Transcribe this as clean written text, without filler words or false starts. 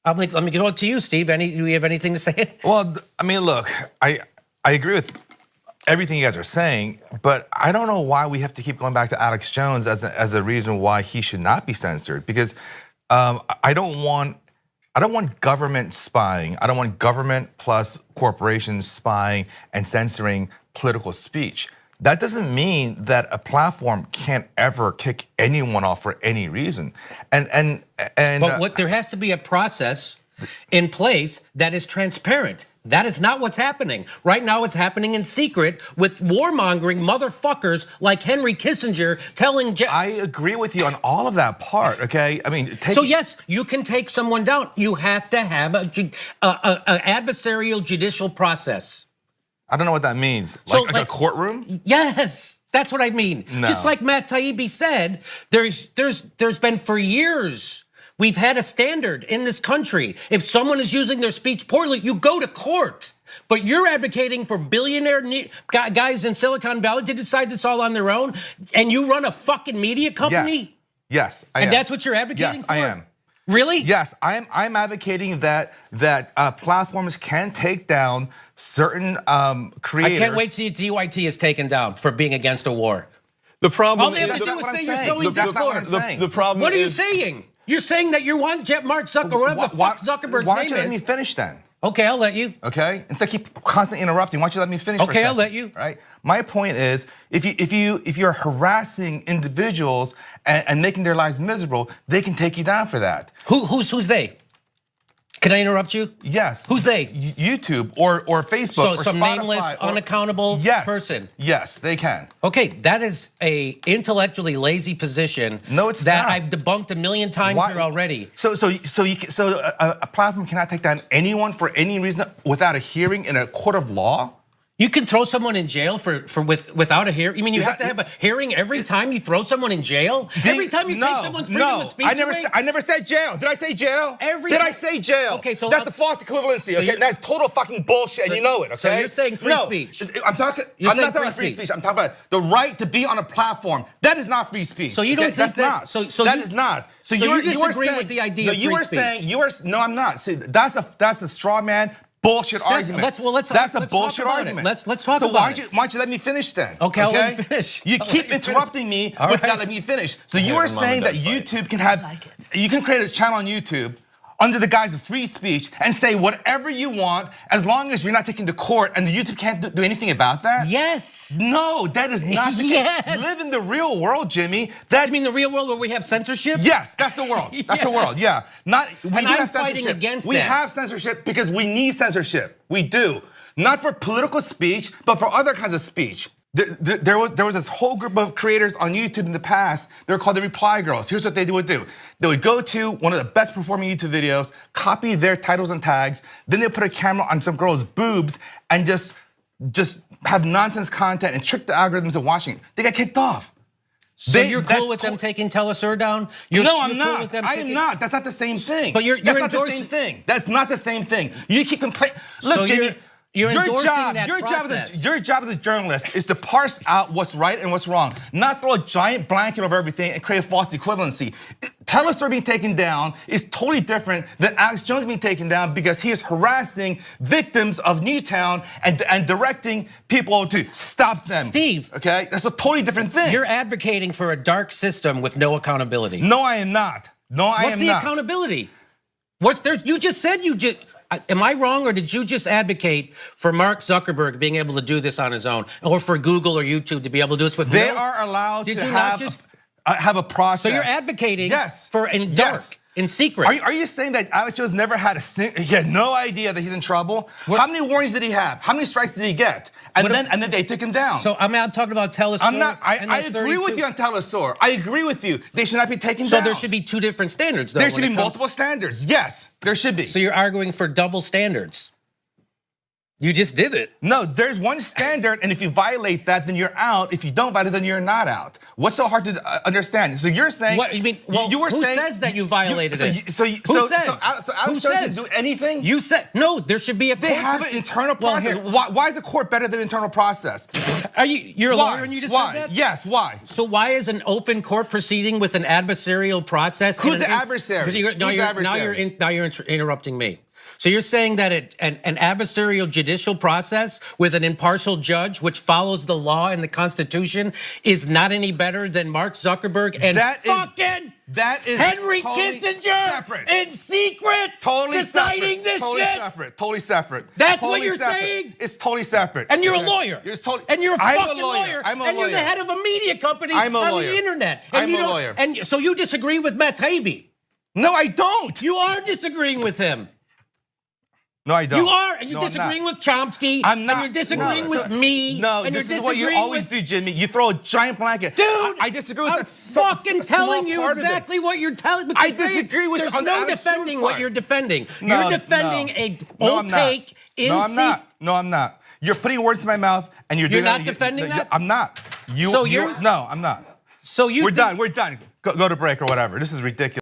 Let me go to you, Steve. Do you have anything to say? Well, I mean, look, I agree with everything you guys are saying, but I don't know why we have to keep going back to Alex Jones as a reason why he should not be censored. Because I don't want government spying. I don't want government plus corporations spying and censoring political speech. That doesn't mean that a platform can't ever kick anyone off for any reason. But there has to be a process in place that is transparent. That is not what's happening. Right now it's happening in secret with warmongering motherfuckers like Henry Kissinger telling I agree with you on all of that part, okay? I mean, so yes, you can take someone down. You have to have a adversarial judicial process. I don't know what that means. Like a courtroom? Yes, that's what I mean. No. Just like Matt Taibbi said, there's been for years, we've had a standard in this country. If someone is using their speech poorly, you go to court. But you're advocating for billionaire guys in Silicon Valley to decide this all on their own, and you run a fucking media company? Yes, I am. And that's what you're advocating for? Yes, I am. Really? Yes, I'm advocating that platforms can take down certain creators. I can't wait till DYT is taken down for being against a war. The problem all they have to do is say you're so indifferent. The problem. What are you saying? You're saying that you want Mark Zuckerberg, whatever the fuck Zuckerberg's why don't you name let me finish then? Okay, I'll let you. Okay, instead of keep constantly interrupting, why don't you let me finish? Okay, I'll let you. Right. My point is, if you're harassing individuals and making their lives miserable, they can take you down for that. Who's they? Can I interrupt you? Yes. Who's they? YouTube or Facebook or some Spotify nameless, unaccountable person. Yes, they can. Okay, that is a intellectually lazy position. No, it's that not. I've debunked a million times here already. So a platform cannot take down anyone for any reason without a hearing in a court of law? You can throw someone in jail without a hearing. You mean you have to have a hearing every time you throw someone in jail? Every time you take someone's freedom of speech away? I never said jail. Did I say jail? Did I say jail? Okay, so that's the false equivalency. Okay, that's total fucking bullshit, and you know it. Okay. So you're saying free speech? I'm not talking about free speech. I'm talking about the right to be on a platform. That is not free speech. So you don't think that? That is not. So you disagree with the idea of free speech? No, I'm not. See, that's a straw man. Bullshit argument. That's a bullshit argument. Let's talk about it. So why don't you let me finish then? Okay, I'll let you finish. You keep interrupting me without letting me finish. So you are saying that YouTube can you can create a channel on YouTube under the guise of free speech and say whatever you want as long as you're not taken to court and the YouTube can't do anything about that? Yes. No, that is not the case. Live in the real world, Jimmy. You mean the real world where we have censorship? Yes, that's the world. That's the world, yeah. I'm fighting against that. We have censorship because we need censorship. We do. Not for political speech, but for other kinds of speech. There was this whole group of creators on YouTube in the past. They were called the Reply Girls. Here's what they would do. They would go to one of the best performing YouTube videos, copy their titles and tags, then they put a camera on some girl's boobs and just have nonsense content and trick the algorithm into watching it. They got kicked off. So you're cool with them taking Telesur down? No, I'm not. I am not. That's not the same thing. But that's not the same thing. That's not the same thing. You keep complaining. Look, Jimmy. You're endorsing that process. Your job as a journalist is to parse out what's right and what's wrong, not throw a giant blanket over everything and create a false equivalency. Telesur being taken down is totally different than Alex Jones being taken down because he is harassing victims of Newtown and directing people to stop them. Steve. Okay, that's a totally different thing. You're advocating for a dark system with no accountability. No, I am not. No, I am not. What's the accountability? You just said am I wrong, or did you just advocate for Mark Zuckerberg being able to do this on his own, or for Google or YouTube to be able to do this with? They are allowed to have a process. So you're advocating for in dark, in secret. Are you saying that Alex Jones never he had no idea that he's in trouble? How many warnings did he have? How many strikes did he get? And then they took him down. So I'm talking about Telesur. I agree with you on Telesur. I agree with you. They should not be taken down. So there should be two different standards, though. There should be multiple standards. Yes, there should be. So you're arguing for double standards. You just did it. No, there's one standard, and if you violate that, then you're out. If you don't violate it, then you're not out. What's so hard to understand? So you're saying What you mean? Well, you were who saying, says that you violated it? So Who says? So Alex Who Jones says? didn't do anything. You said no. There should be a. They have an internal process. Why is the court better than internal process? Are you're a Why? lawyer and you just Why? said that? Yes. Why? So why is an open court proceeding with an adversarial process? Who's the adversary? Because Who's the adversary? Now you're interrupting me. So you're saying that an adversarial judicial process with an impartial judge, which follows the law and the Constitution, is not any better than Mark Zuckerberg and that is Henry totally Kissinger separate. in secret deciding this totally shit? Separate. Totally separate. That's totally what you're separate. saying? It's totally separate. And you're a lawyer. And you're a fucking lawyer. I'm a and lawyer. you're the head of a media company I'm a on lawyer. the internet. And I'm you a don't- lawyer. And so you disagree with Matt Taibbi. No, I don't. You are disagreeing with him. No, I don't. You are, and you're No, I'm disagreeing not. with Chomsky. I'm not. And you're disagreeing with me. No, and this you're is what you disagreeing always with, do, Jimmy. You throw a giant blanket. Dude, I disagree with I'm that. fucking telling you part of it. exactly what you're telling me. I disagree with There's on no Alex defending Jones' what part. you're defending. No, You're defending no. a No, I'm not. opaque, No, I'm not. No, I'm not. You're putting words in my mouth, and you're doing not that. defending that? I'm not. So you're- No, I'm not. So you We're think- done. We're done. Go to break or whatever. This is ridiculous.